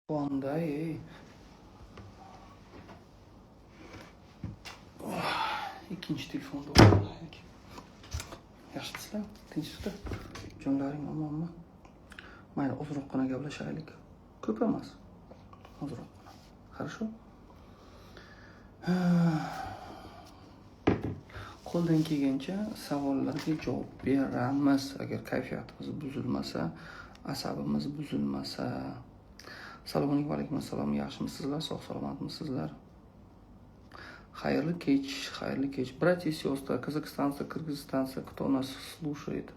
Qanday? Ikkinchi telefonda o'rnaylik. Yaxshimisizlar? Tinchlikda? Jonlaring omonmi? Mayli, ozroqgina gaplashaylik. Ko'p emas. Ozroqgina. Хорошо? Qo'ldan kelgancha savollarga javob beramiz. Agar kayfiyatimiz buzilmasa, asabimiz buzilmasa. Assalomu alaykum, va alaykum assalom. Yaxshimisizlar? Sog' salomatmisizlar? Xayrli kech. Братья и сестры, казахстанцы, кыргызстанцы, кто нас слушает.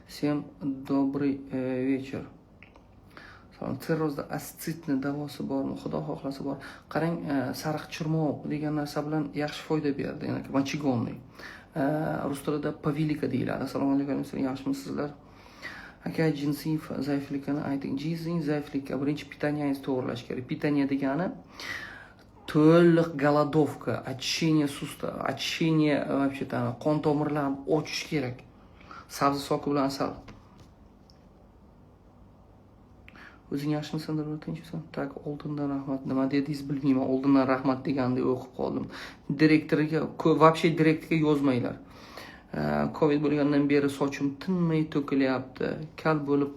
Всем добрый вечер. Terrozda asitni davosi bormi? Xudo xohlasa bor. Qarang, sariq chirmoq degan narsa bilan yaxshi foyda berdi. Ya'ni mochigonniy. Rus tilida pavilika deyiladi. Assalomu alaykum, yaxshimisizlar? Aka, jinsiy zaiflikni ayting. Jinsiy zaiflikka birinchi питаниyangizni to'g'irlash kerak. Питание degani to'liq голодовка, очищение sustava, очищение вообще там qon tomirlarini ochish kerak. Sabzi soki bilan asal. O'zing yaxshimisan deb tinchmisan? Tak, oldindan rahmat. Nima dedingiz bilmayman. Oldindan rahmat deganda o'qib qoldim. Direktoriga, вообще direktorga yozmanglar. Covid bo'lgandan beri sochim tinmay to'kilyapti. Kal bo'lib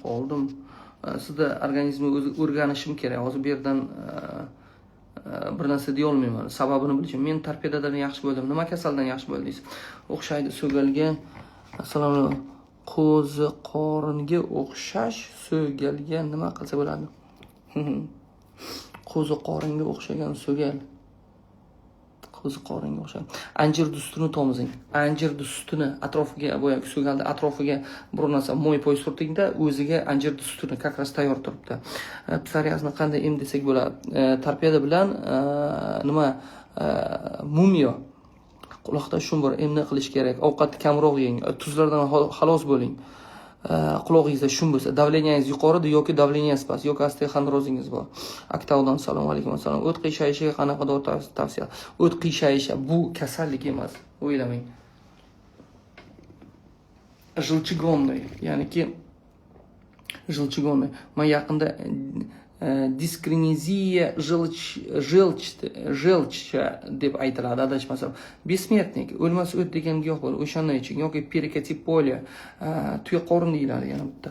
qoldim. Sizda organizmga o'rganishim kerak. Hozir bu yerdan bir narsa deya olmayman. Sababini bilishim. Men torpedadan yaxshi bo'ldim. Nima kasaldan yaxshi bo'ldingiz? O'xshaydi so'galga. Assalomu alaykum. Qo'zi qoringa o'xshash so'galga nima qilsa bo'ladi? Qo'zi qoringa o'xshagan so'gal. Qo'zi qoringa o'xshagan. Anjir dustini tomizing. Anjir dustini atrofiga boyagi so'galda atrofiga bir narsa mo'y-po'y surtingda, o'ziga anjir dustini как раз tayyor turibdi. Psoriazni qanday emdesak bo'ladi? Torpeda bilan nima mumiyo quloqda shum bor, emni qilish kerak. Ovqatni kamroq yeng, tuzlardan xalos bo'ling. Qulog'ingizda shum bo'lsa, davleniyangiz yuqorida yoki davleniyasi past, yoki osteoxondrozingiz bor. Aktavdan assalomu alaykum assalom. O't qiyshayishiga qanaqa dori tavsiya? O't qiyshayisha bu kasallik emas, o'ylamang. Желчегонный, ya'niki желчегонный. Men yaqinda diskrineziya желча deb aytiladi, adashmasam. Besmetnik, o'lmas o't degan giyoh bor, o'shandan iching yoki perikatipolia, tuya qorin deyiladi yana bitta.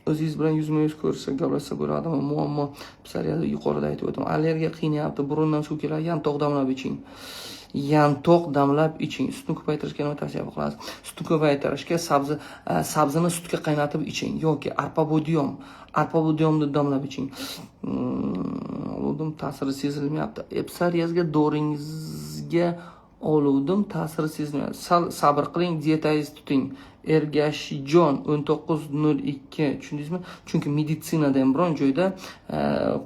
O'zingiz bilan yuzma-yuz ko'rsa, gaplashsa bo'ladimi? Muammo psoriazi yuqorida aytib o'tdim. Allergiya qiynayapti, burundan suv keladi, yantoq damlab iching. Yantoq damlab iching. Sutni ko'paytirishga nima tavsiya qilasiz? Sutni ko'paytirishga sabzini sutga qaynatib iching yoki arpa budyomni damlab iching. Oluvdim, ta'siri sezilmayapti. Psoriazga doringizga oluvdim, ta'siri sezilmayapti. Sabr qiling, dietangizni tuting. Ergashijon 1902, tushundingizmi? Chunki meditsinada ham biron joyda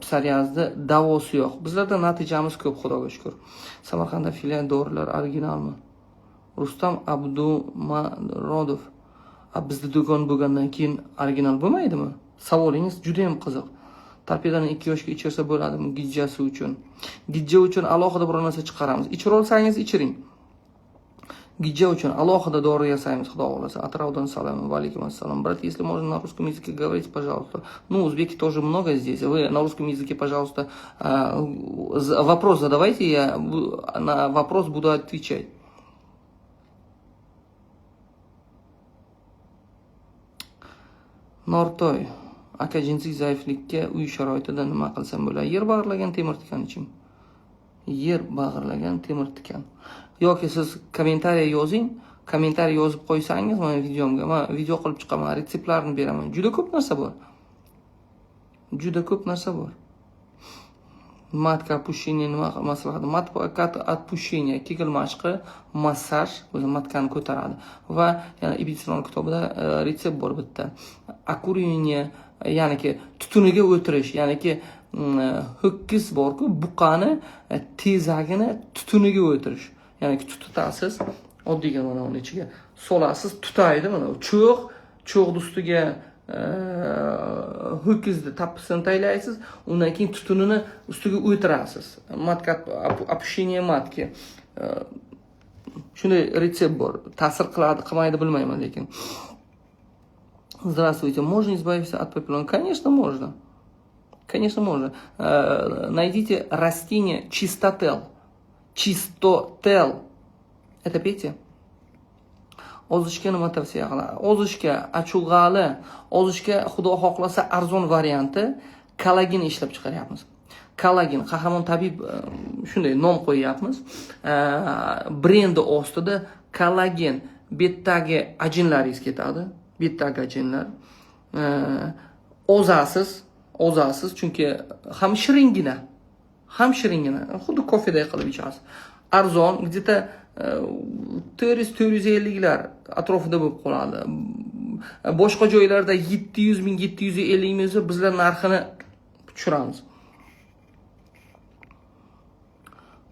psoriazni davosi yo'q. Bizlarda natijamiz ko'p, Xudoga shukr. Samarqandda filial dorilar originalmi? Rustam Abdumarodov. Bizda do'kon bo'lgandan keyin original bo'lmaydimi? Savolingiz juda ham qiziq. Torpedani 2 yoshga ichirsa bo'ladimi gijjasi uchun? Gijja uchun alohida bir narsa chiqaramiz. Ichira olsangiz ichiring. Гиджа uchun alohida dori yasaymiz, Xudo xolasa. Atravdan salom, va alaykum assalom. Брат, если можно на русском языке говорить, пожалуйста. Ну, узбеки тоже много здесь. Вы на русском языке, пожалуйста, вопрос задавайте, я на вопрос буду отвечать. Nortoy, aka, jinsiy zaiflikka uy sharoitida nima qilsam bo'ladi? Yer bag'irlagan temir tikan iching. Yer bag'irlagan temir tikan. Yoki siz kommentariy yozing, kommentariy yozib qo'ysangiz mana videomga, men video qilib chiqaman, retseptlarni beraman. Juda ko'p narsa bor. Matka отпущение nima maslahat? Matka отпущение, kegel mashqi, massaj, o'zi matkani ko'taradi. Va yana Ibitsilon kitobida retsept bor bitta. Окурение, ya'niki tutuniga o'tirish, ya'niki ho'kiz bor-ku, buqani tezagini tutuniga o'tirish. Ya'ni tutasiz, oddiy mana uni ichiga solasiz, tutaydi mana cho'g' ustiga ho'kizni tappisini taylaysiz, undan keyin tutunini ustiga o'tirasiz. Matka opущение matki. Shunday retsept bor. Ta'sir qiladi, qilmaydi bilmayman, lekin Здравствуйте, можно избавиться от папиллом? Конечно, можно. Конечно, можно. Найдите растение чистотел. Чистотел. Это пейте. Ozishga nima tavsiya qiladi? Ozishga achug'ali, ozishga xudo xohlasa arzon varianti kollagen ishlab chiqaryapmiz. Kollagen, Qahramon tabib shunday nom qo'yyapmiz. Brendi ostida kollagen betdagi ajinlaringiz ketadi. Betdagi ajinlar. Ozasiz, chunki ham shiringina, xuddi kofedek qilib ichasiz. Arzon, где-то 400-450 lar atrofida bo'lib qoladi. Boshqa joylarda 700 ming, 750 ming bizlar narxini tushiramiz.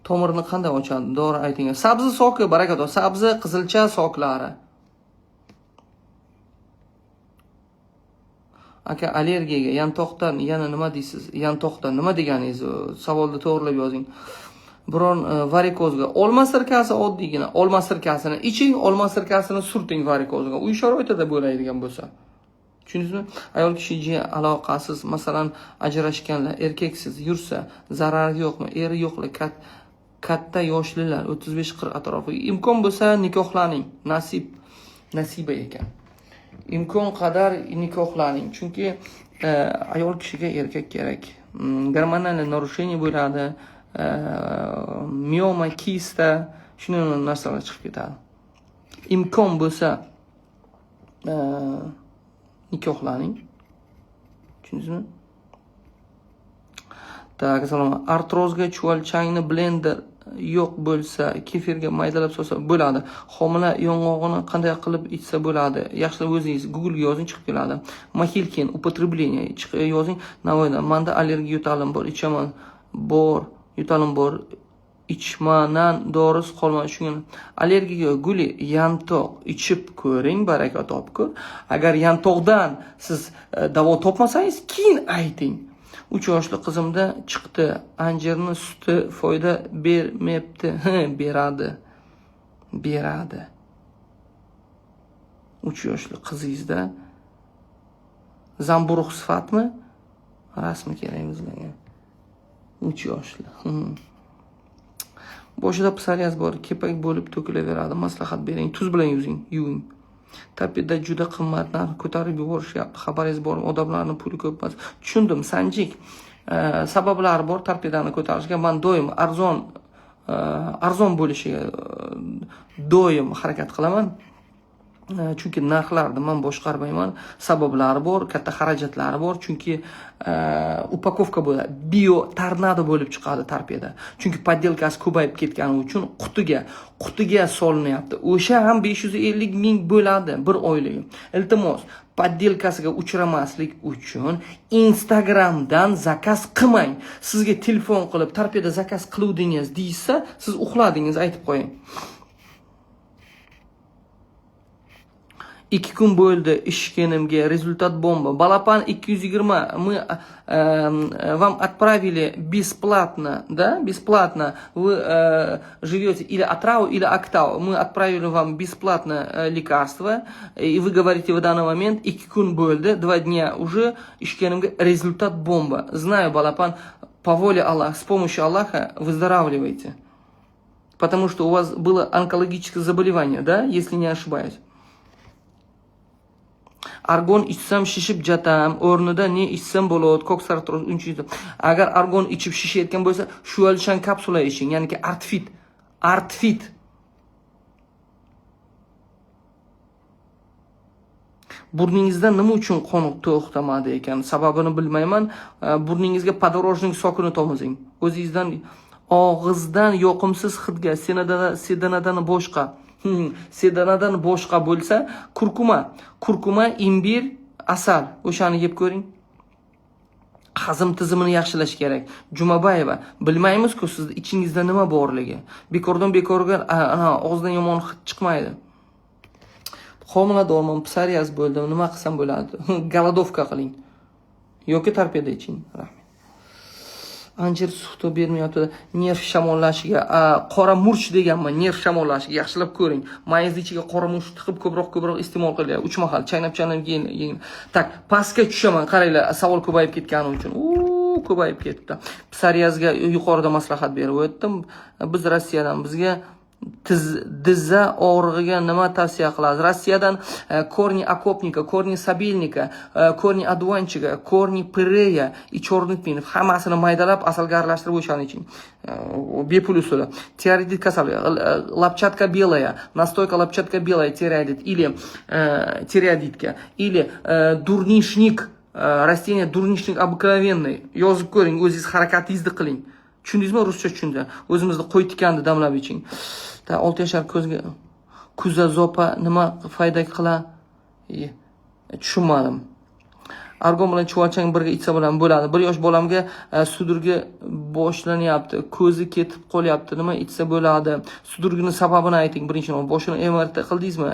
Tomirni qanday ochadi? Dori ayting. Sabzi soki, barakatoh. Sabzi, qizilcha soklari. Aka, allergiyaga, yantoqdan yana nima deysiz? Yantoqdan nima deganingiz? Savolni to'g'rilab yozing. Biron varikozga olma sirkasi oddiygina, olma sirkasini iching, olma sirkasini surting varikozga. Uy sharoitida bo'ladigan bo'lsa. Tushundingizmi? Ayol kishiga aloqasiz, masalan, ajrashganlar, erkeksiz yursa, zarari yo'qmi? Eri yo'qli, katta yoshlilar, 35-40 atrofiga imkon bo'lsa nikohlaning. Nasiba ekan. Imkon qadar nikohlaning. Chunki ayol kishiga erkak kerak. Gormonal narushение bo'ladi. Mioma, kista, shunday narsalar chiqib ketadi. Imkon bo'lsa nikohlaning. Tushundingizmi? Tak, salom. Artrozga chuvalchangni blender yo'q bo'lsa, kefirga maydalab solsa bo'ladi. Homila yong'og'ini qanday qilib ichsa bo'ladi? Yaxshilab o'zingiz Google ga yozing, chiqib keladi. Mahilkin употребление yozing. Navoiyda menda allergiya yo'talim bor, ichaman. Yo'talim bor, ichmanan dorisi qolmadi shunga. Allergiyaga guli yantoq ichib ko'ring, baraka topkur. Agar yantoqdan siz davo topmasangiz, keyin ayting. 3 yoshli qizimda chiqdi, anjirni suti foyda bermabdi. Beradi. 3 yoshli qizingizda zamburug' sifatmi? Rasmi kerak bizlarga. 3 yoshli. Boshida psoriaz bor, kepak bo'lib to'kilaveradi. Maslahat bering, tuz bilan yuving. Tapida juda qimmat narx ko'tarib yuborishyapti. Xabaringiz bormi? Odamlarning puli ko'p emas. Tushundim, Sanjik. Sabablari bor tarpidani ko'tarishga. Men doim arzon bo'lishiga doim harakat qilaman. Chunki narxlarni men boshqarmayman. Sabablari bor, katta xarajatlari bor. Chunki upakovka bo'ladi. Bio tornado bo'lib chiqadi tarpeda. Chunki poddelkasi ko'payib ketgani uchun qutiga solinyapti. O'sha ham 550 ming bo'ladi bir oylik. Iltimos, poddelkasiga uchramaslik uchun Instagramdan zakaz qilmang. Sizga telefon qilib tarpeda zakaz qiluvdingiz deysa, siz uxladingiz, aytib qo'ying. 2 kun bo'ldi ishkenimga, rezultat bomba. Balapan 220. Мы вам отправили бесплатно, да? Бесплатно. Вы живете или отраву, или октаву. Мы отправили вам бесплатно лекарство. И вы говорите в данный момент 2 kun bo'ldi, 2 дня уже ishkenimga, результат бомба. Знаю, Балапан, по воле Аллаха, с помощью Аллаха выздоравливаете. Потому что у вас было онкологическое заболевание, да? Если не ошибаюсь. Argon ichsam shishib jatam, o'rnida ne ichsam bo'ladi? Koksartroz unchiydi. Agar argon ichib shishayotgan bo'lsa, shuvalshan kapsula iching, ya'ni Artfit. Burningizda nima uchun qon to'xtamadi ekan? Sababini bilmayman. Burningizga podorojnik sokini tomizing. O'zingizdan og'izdan yoqimsiz hidga, sedanadan boshqa sedanadan boshqa bo'lsa, kurkuma, imbir, asal, o'shani yeb ko'ring. Hazm tizimini yaxshilash kerak. Jumabayeva, bilmaymiz-ku sizda ichingizda nima borligi. Bekorga og'izdan yomon hid chiqmaydi. Homiladorman, psoriaz bo'ldim, nima qilsam bo'ladi? Galadovka qiling yoki tarpeda iching. Rahmat. Anjir sug'ta bermayapti. Nerv shamollashiga, qora murch deganman, nerv shamollashiga yaxshilab ko'ring. Mayizni ichiga qora murch tiqib ko'proq iste'mol qiling. 3 mahal chaynab keyin. Tak, pastga tushaman. Qaranglar, savol ko'payib ketgani uchun. Ko'payib ketdi. Psoriazga yuqorida maslahat berib o'tdim. Biz Rossiyadan bizga dizza og'rig'iga nima tavsiya qilasiz? Rossiyadan korni okopnika, korni sabelnika, korni advanchiga, korni pireya, ichorni pin hammasini maydalab asalga aralashtirib o'shani iching. Bepul usuli. Tiroidit kasalligi, lapchatka belaya, nastoyka lapchatka belaya tiroidit или tiroiditga или дурнишник, растение дурнишник обыкновенный. Yozib ko'ring, o'zingiz harakatingizni qiling. Tushundingizmi? Ruscha tushunda. O'zimizni qo'y tikanni damlab iching. 6 yoshlar ko'zga kuza zopa nima foyda qiladi? Tushunmadim. Argon bilan chuvalchang birga ichsa bilan bo'ladi. 1 yosh bolamga sudurgi boshlanyapti, ko'zi ketib qolyapti. Nima ichsa bo'ladi? Sudurgini sababini ayting. Birinchi boshini MRT qildingizmi?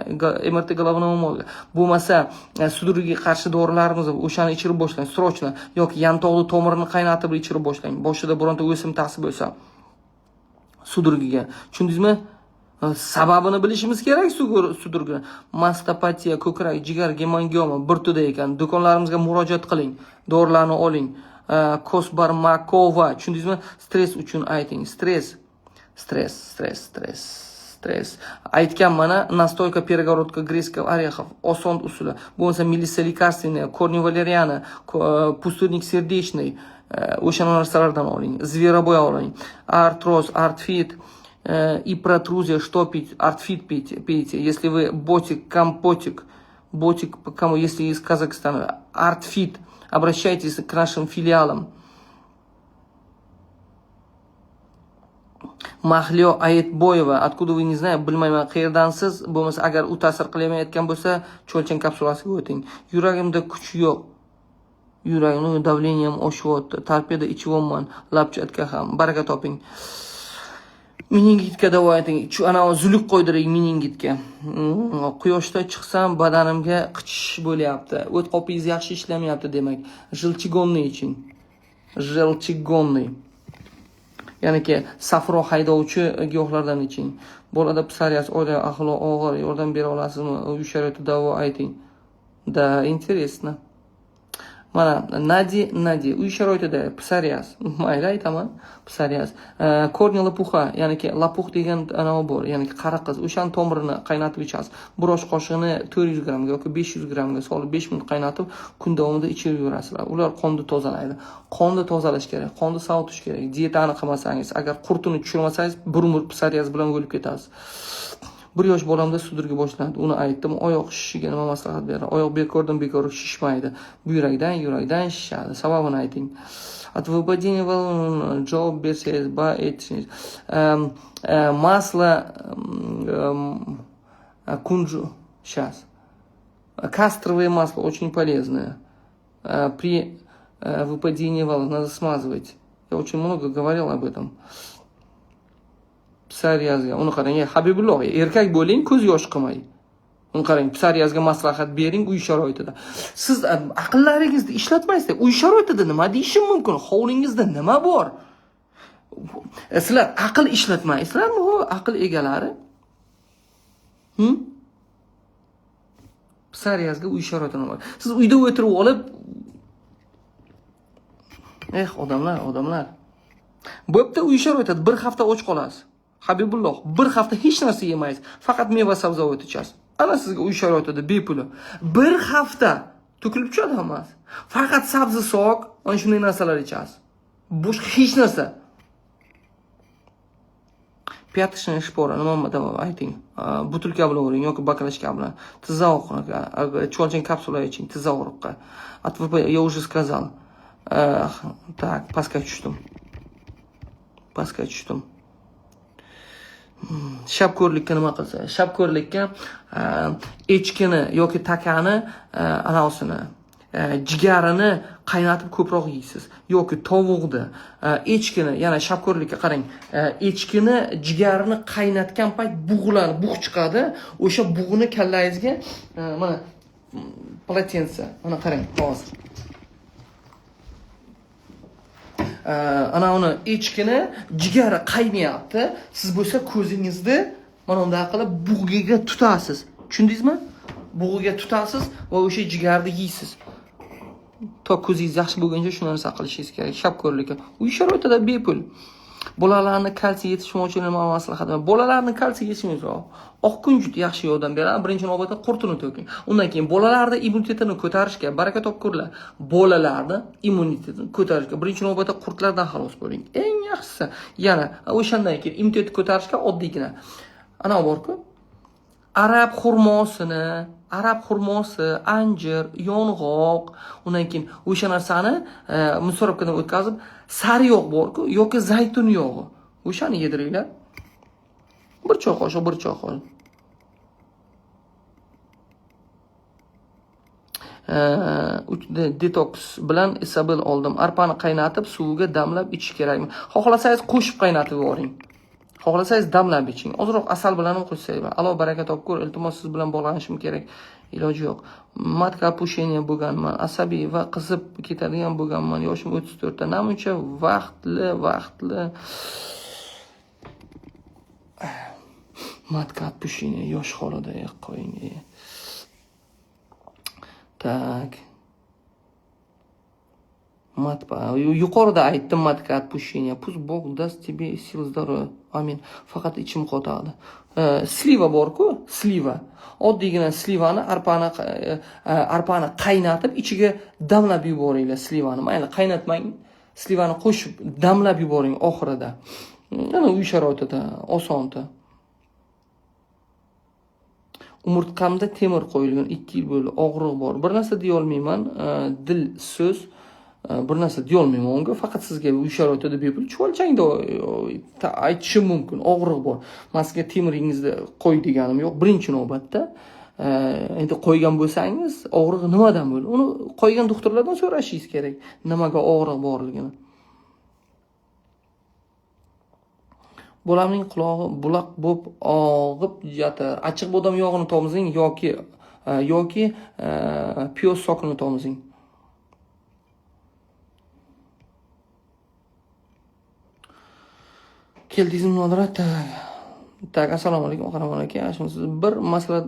MRT головного bo'lmasa sudurgiga qarshi dorilarimiz o'shani ichirib boshlang, srochna yoki yantog'li tomirini qaynatib ichirib boshlang. Boshida bironta o'sim ta'si bo'lsa sudurgiga. Tushundingizmi? Sababini bilishimiz kerak sudurgi. Mastopatiya, ko'krak, jigar, gemangioma bir turda ekan. Do'konlarimizga murojaat qiling. Dorilarni oling. Kosbarmakova, tushundingizmi? Stress uchun ayting. Stress. Aytgan mana nastoyka перегородка грецких орехов, oson usuli. Bo'lmasa melissa lekarstvenniya, korni valeriana, пустырник сердечный, o'sha narsalardan oling. Zveroboya oling. Artroz, artfit и протрузия, что пить? Артфит пейте. Если вы ботик, кому, если из Казахстана, артфит, обращайтесь к нашим филиалам. Mahliyo Ayetboyeva, откуда вы не знаю, bilmayman, qayerdansiz, bo'lmasa agar u ta'sir qilmayotgan bo'lsa, cho'lchan kapsulasiga o'ting. Yuragimda kuch yo'q. Yuragimning davleniyam oshyapti. Torpeda ichyapman, lapchatka ham. Baraka toping. Meningitga davo ayting. Ana zuluk qo'ydiring meningitga. Quyoshda chiqsam badanimga qichish bo'lyapti. O't qopingiz yaxshi ishlamayapti demak. Jelchigonniy iching. Jelchigonniy. Ya'niki safro haydovchi giyohlardan iching. Bolada psoriaz, oila ahvoli og'ir, yordam bera olasizmi? Uy sharoiti davo ayting. Da, интересно. Mana Nadi uy sharoitida psoriaz. Mayli aytaman, psoriaz. Korni lapuxa, ya'niki lapuh degan anavi bor, ya'niki qara qiz. O'shan tomirini qaynatib ichasiz. Bir osh qoshiqni 400 grammga yoki 500 grammga solib 5 minut qaynatib, kun davomida ichib yurasizlar. Ular qonni tozalaydi. Qonni tozalash kerak, qonni sovutish kerak. Dietani qilmasangiz, agar qurtini tushirmasangiz, bir umr psoriaz bilan o'lib ketasiz. 1 yosh bolamda sudurgi boshlandi. Uni aytdim, oyoq shishiga nima maslahat beradi? Oyoq bekor shishmaydi. Yurakdan shishadi. Sababini ayting. От выпадения волн javob bersangiz ba aytishingiz. Масло кунжу. Сейчас. Кастровое масло очень полезное. При выпадении волос надо смазывать. Я очень много говорил об этом. Psoriazga, uni qarang, Habibulloh, erkak bo'ling, ko'z yosh qilmay. Uni qarang, psoriazga maslahat bering uy sharoitida. Siz aqllaringizni ishlatmaysiz. Uy sharoitida nima deyishim mumkin? Hovlingizda nima bor? Sizlar aql ishlatmaysizlarmi? Bu aql egalari. Psoriazga uy sharoitida nima? Siz uyda o'tirib olib, odamlar. Bo'pti, uy sharoitida bir hafta och qolasiz. Habibulloh, bir hafta hech narsa yemaysiz. Faqat meva sabzavot ichasiz. Ana sizga uy sharoitida bepul. Bir hafta to'kilib tushadi hammasi. Faqat sabzi, soq, ana shunday narsalar ichasiz. Boshqa hech narsa. Pyatishni shpora, nima davom ayting. Butilka bilan uring yoki baklashka bilan. Tizavruqqa, cho'lchan kapsula iching, tizavruqqa. Я уже сказал. Так, pastga tushdim. Shapko'rlikka nima qilsa? Shapko'rlikka echkini yoki takani anasini, jigarini qaynatib ko'proq yeysiz. Yoki tovuqni, echkini, yana shapko'rlikka qarang. Echkini, jigarini qaynatgan payt bug' chiqadi. O'sha bug'ni kallangizga mana politensa, mana qarang, hozir. ana uni echkini jigari qaynayapti. Siz bo'lsa ko'zingizni mana bunday qilib bug'iga tutasiz. Tushundingizmi? Bug'iga tutasiz va o'sha jigarni yeysiz. To ko'zingiz yaxshi bo'lguncha shu narsa qilishingiz kerak. Shapko'rlikka. Uy sharoitida bepul. Bolalarni kalsiy yetishmovchiligini maslahat beraman. Bolalarni kalsiy yetishmovchi oq kunjut yaxshi yordam beradi. Birinchi navbatda qurtini to'king. Undan keyin bolalarda immunitetini ko'tarishga baraka topkurlar. Bolalarni immunitetini ko'tarishga birinchi navbatda qurtlardan xalos bo'ling. Eng yaxshisi. Yana o'shandan keyin immunitetni ko'tarishga oddiygina ana borku. Arab xurmosi, anjir, yong'oq, undan keyin o'sha narsani musorobkadan o'tkazib, sariyog' borku yoki zaytun yog'i. O'shani yediringlar. Bir choy qoshiq. Detoks bilan Isabel oldim. Arpani qaynatib, suviga damlab ichish kerakmi? Xohlasangiz qo'shib qaynatib yuboring. Xohlasangiz damlab iching. Ozroq asal bilan ham qo'shsangiz, alloh baraka topkur. Iltimos siz bilan bog'lanishim kerak. Iloji yo'q. Matka opusheniya bo'lganman, asabiy va qizib ketadigan bo'lganman. Yoshim 34 ta. Namuncha vaqtli. Matka opusheniya yosh holida qo'ying. Tak. Yuqorida aytdim matka отпущения. Puz Bog даст тебе сил здоровья. Amin. Faqat ichim qotadi. Sliva borku, sliva. Oddiygina slivani arpani qaynatib, ichiga damlab yuboringlar slivani. Mayli qaynatmang, slivani qo'shib damlab yuboring oxirida. Mana uy sharoitida osonda. Umurtqamda temir qo'yilgan 2 yil bo'ldi, og'riq bor. Bir narsa deya olmayman, dil so'z bir narsa deya olmayman unga, faqat sizga uy sharoitida bepul chuvalchangda aytishim mumkin, og'riq bor. Men sizga temiringizni qo'y deganim yo'q, birinchi navbatda. Endi qo'ygan bo'lsangiz, og'riq nimadan bo'ldi? Uni qo'ygan doktorlardan so'rashingiz kerak, nimaga og'riq borligini. Bolamning qulog'i buloq bo'lib og'ib yotar. Achchiq bodom yog'ini tomizing yoki piyoz sokini tomizing. Keldingizmi Nodrat? Tak, assalomu alaykum, qahramon aka. Siz bir masala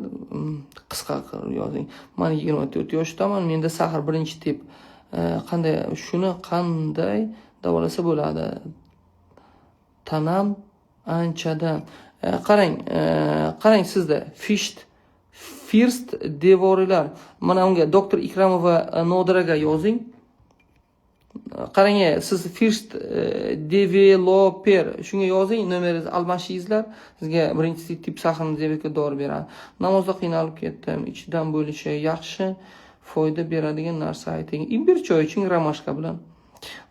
qisqa qilib yozing. Men 24 yoshdaman, menda sahar birinchi tip. Shuni qanday davolasa bo'ladi? Tanam anchadan. Qarang sizda First devorilar. Mana unga doktor Ikramova Nodiraga yozing. Qarang, siz First developer shunga yozing, nomeringizni almashingizlar. Sizga birinchi tip sahar diabetga dori beradi. Namozda qiynalib ketdim. Ichidan bo'lishi yaxshi, foyda beradigan narsa ayting. Imbir choy iching romashka bilan.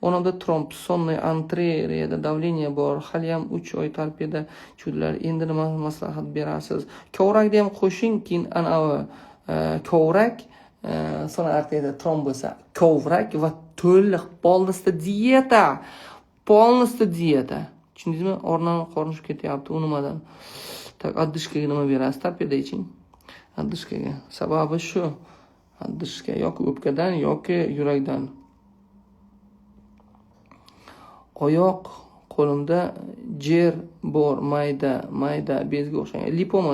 Onamda tromb, sonniy arteriyada davleniya bor. Hali ham 3 oy tarpida chudlar. Endi nima maslahat berasiz? Kovrakni ham qo'shing, keyin kovrak sonniy arteriyada tromb bo'lsa, kovrak va to'liq polностью dieta. Tushundingizmi? O'rnini qornishib ketyapti, u nimadan? Tak, oddishkaga nima berasiz? Tarpida iching. Oddishkaga. Sababi shu. Oddishka yoki o'pkadan yoki yurakdan. Oyoq qo'limda jer bor, mayda bezga o'xshagan. Lipoma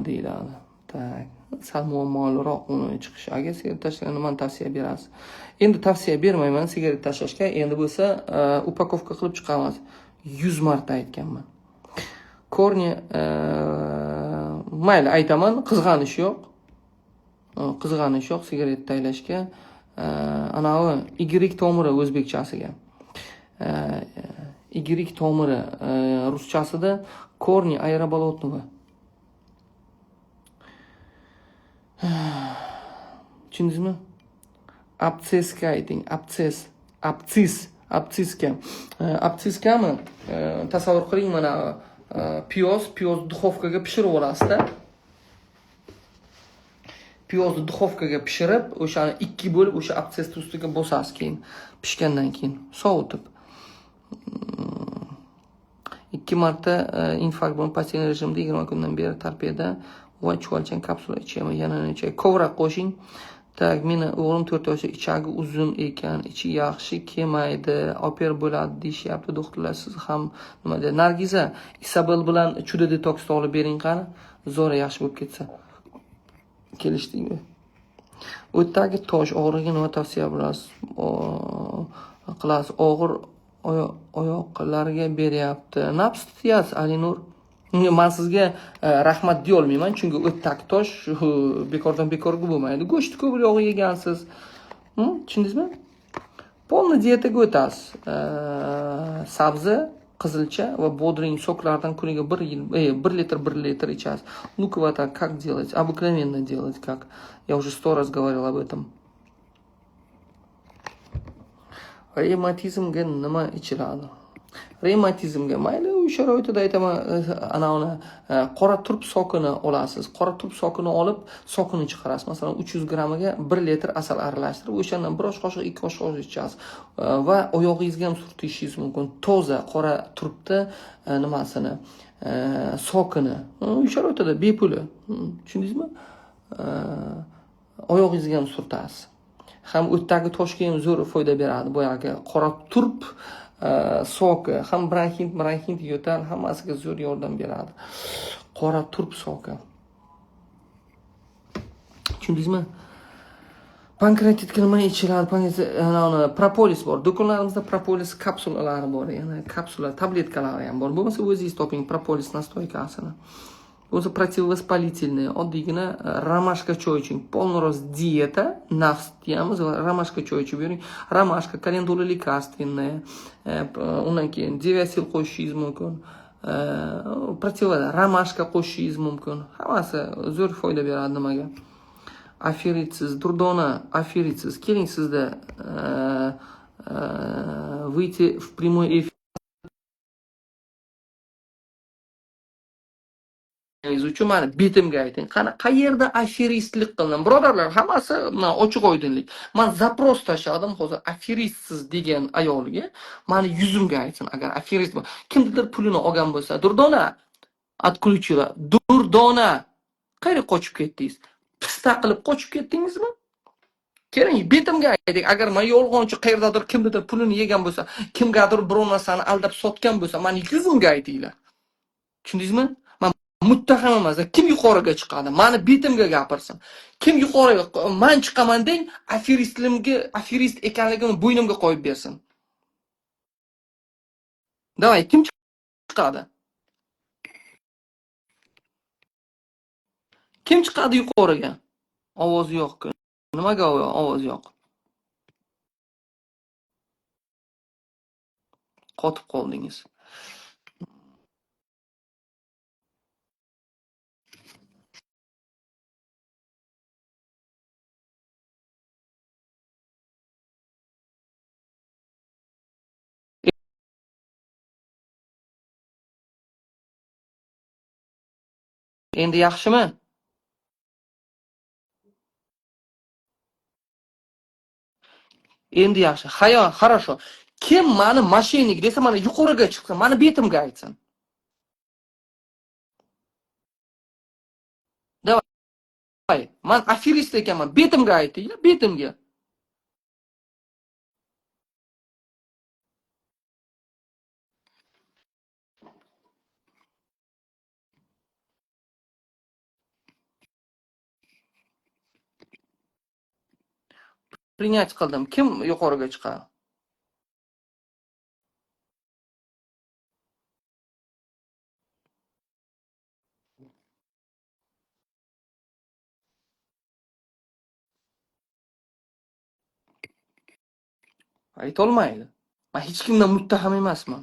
deyiladi. Tak, sal muammoliroq uni chiqishi. Agar sigaret tashlashni nima tavsiya berasiz? Endi tavsiya bermayman sigaret tashlashga. Endi bo'lsa, upakovka qilib chiqamiz. 100 marta aytganman. Korni mayli aytaman, qizg'anish yo'q. Sigaret taylashga. Anavi Y tomiri o'zbekchasiga. Y tomiri ruschasida korni aerobolotnoga. Tushundingizmi? Abseska ayting, absiskami? Tasavvur qiling, mana piyoz duxovkaga pishirib olasizda. Piyozni duxovkaga pishirib, o'shani 2 bo'lib, o'sha absesni ustiga bosasiz, keyin pishgandan keyin sovutib. 2 marta infarkt bilan pastel rejimda 20 kundan beri tarpiyada va chuvalchang kapsula ichaman, yana ichay. Kovrak qo'shing. Tak, meni o'g'lim 4 yoshda, ichagi uzun ekan, ichi yaxshi kelmaydi, oper bo'ladi deyishyapti doktorlar. Siz ham nima deydi? Nargiza, Isabel bilan Chuda detoksni olib bering qani. Zo'ra yaxshi bo'lib ketsa. Kelishdingmi? O'tdagi tosh og'riqqa nima tavsiya qilasiz? Og'ir oyoqlarga beryapti. Nafs tutyapsiz, Alinur. Men sizga rahmat deya olmayman, chunki o'tdagi tosh bekordan bekorga bo'lmaydi. Go'sht ko'p yog'i yegansiz. Tushundingizmi? Polni diyetaga o'tasiz. Sabzi, qizilcha va bodring soklardan kuniga 1 litr ichasiz. Ну-ка, вот так, как делать? Обыкновенно делать, как? Я уже 100 раз говорил об этом. Revmatizmga nima ichiladi? Revmatizmga mayli u sharoitida aytaman, uni qora turp sokini olasiz. Qora turp sokini olib, sokini chiqarasiz. Masalan, 300 grammiga 1 litr asal aralashtirib, o'shandan 1 osh qoshiq, 2 osh qoshiq ichasiz. Va oyog'ingizga ham surtishingiz mumkin. Toza qora turpni nimasini, sokini. U sharoitida bepul. Tushundingizmi? Oyog'ingizga ham surtasiz. Ham o'tdagi toshga ham zo'r foyda beradi. Boyagi qora turp soki ham bronxit yo'tal hammasiga zo'r yordam beradi. Qora turp soki. Tushundingizmi? Pankreatitga nima ichiladi? Propolis bor. Do'konlarimizda propolis kapsulalari bor. Yana kapsula, tabletkalari ham bor. Bo'lmasa o'zingiz toping propolis nastoykasini. O'zi противовоспалительный, oddiygina romashka choy iching. Полный рост диета, nafs deyamiz va romashka choy ichib yuring. Romashka, calendula лекарственная, undan keyin divasil qo'shishingiz mumkin. Romashka qo'shishingiz mumkin. Hammasi zo'r foyda beradi nimaga? Aferitsiz, durdona, aferitsiz. Keling sizda выйти в прямой эфир uchun mani betimga ayting. Qani qayerda aferistlik qildim? Birodarlar, hammasi ochiq oydinlik. Men zapros tashladim hozir aferistsiz degan ayolga, mani yuzimga aytsin agar aferist bo'lsa. Kimdir pulini olgan bo'lsa, Durdona, отключила. Durdona, qayerga qochib ketdingiz? Pista qilib qochib ketdingizmi? Keling, betimga ayting. Agar men yolg'onchi qayerdadir kimdir pulini yegan bo'lsa, kimgadir biror narsani aldab sotgan bo'lsa, mani yuzimga aytinglar. Tushundingizmi? Muttaham emas. Kim yuqoriga chiqadi? Mani betimga gapirsin. Kim yuqoriga men chiqaman deng, aferist ekanligimni bo'ynimga qo'yib bersin. Davay, kim chiqadi? Kim chiqadi yuqoriga? Ovoz yo'q. Nimaga ovoz yo'q? Qotib qoldingiz. Endi yaxshimi? Endi yaxshi. Hayo, хорошо. Kim mani mashinik desa, mana yuqoriga chiqsin, mani betimga aytsin. Davay, men aferist ekanman, betimga aytinglar, betimga. Принять qildim. Kim yuqoriga chiqadi? Aytolmaydi. Men hech kimdan muttaham emasman.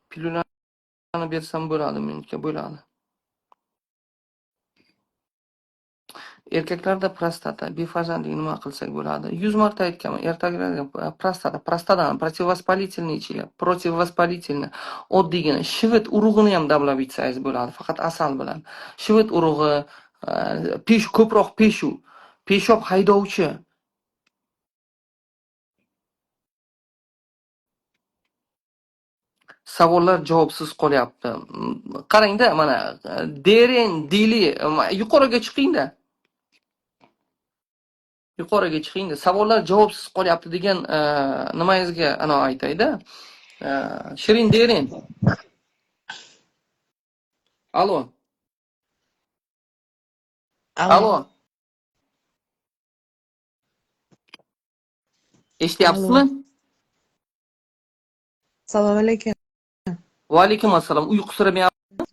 Pilulani bersam bo'ladi, menga bo'ladi. Erkaklarda prostata, befarzandlik nima qilsak bo'ladi? 100 marta aytganman. Erkaklarda prostatani противовоспалительный ichinglar. Противовоспалительный. Oddiygina shivit urug'ini ham damlab ichsangiz bo'ladi, faqat asal bilan. Shivit urug'i, ko'proq peshob haydovchi. savollar javobsiz qolyapti. Qarangda, mana Deren Dili yuqoriga chiqingda. Yuqoriga chiqingda. Savollar javobsiz qolyapti degan nimangizga ana aytayda. Shirin Deren. Alo. Alo. Alo. Eshityapsizmi? Assalomu alaykum. Va alaykum assalom. Uyqusiramyapti.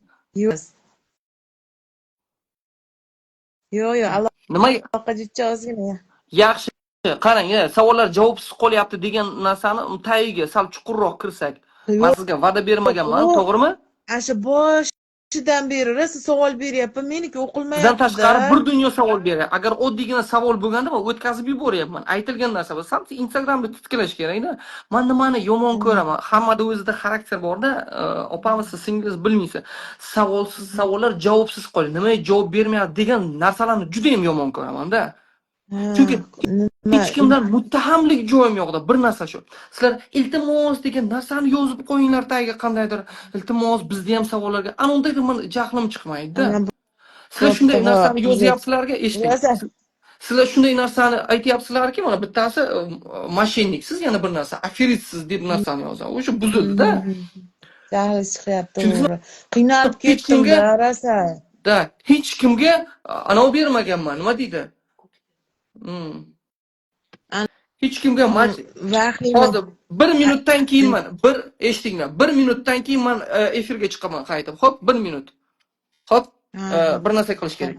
Yo'q. Yo'q, Nima aloqa jicha ozgina. yaxshi? Qarang, savollar javobsiz qolyapti degan narsani tagiga sal chuqurroq kirsak. Men sizga va'da bermaganman, to'g'rimi? Asha boshidan beri rosa savol beryapman. Meniki Sizdan o'qilmayapti-da. tashqari bir dunyo savol beryapti. Agar oddiygina savol bo'lganda men o'tkazib yuboryapman. Aytilgan narsa bu. Sal Instagramda titkalash kerak-da. Men nimani yomon ko'raman? Hammada o'zida xarakter bor-da. Opamiz, singlingiz bilmaysiz. Savolsiz savollar javobsiz qoladi. Nimaga javob bermayapti degan narsalarni juda ham yomon ko'raman-da. Chunki hech kimdan muttahamlik joyim yo'qda. Bir narsa shu. Sizlar iltimos degan narsani yozib qo'yinglar tagiga qandaydir. Iltimos bizda ham savollarga. Ana unda men jahlim chiqmaydi-da. Sizlar shunday narsani yozyapsizlarga, eshiting. Sizlar shunday narsani aytyapsizlarki, mana bittasi mashiniksiz, yana bir narsa aferistsiz deb narsani yozadi. O'sha buzildi-da. Jahli chiqyapti to'g'ri. Qiynalib ketdim-da, rosa. Da, hech kimga anov bermaganman, nima deydi? Hech kimga hozir 1 minutdan keyin eshitinglar. 1 minutdan keyin men efirga chiqaman qaytib. Xo'p, 1 minut. Xo'p, bir narsa qilish kerak.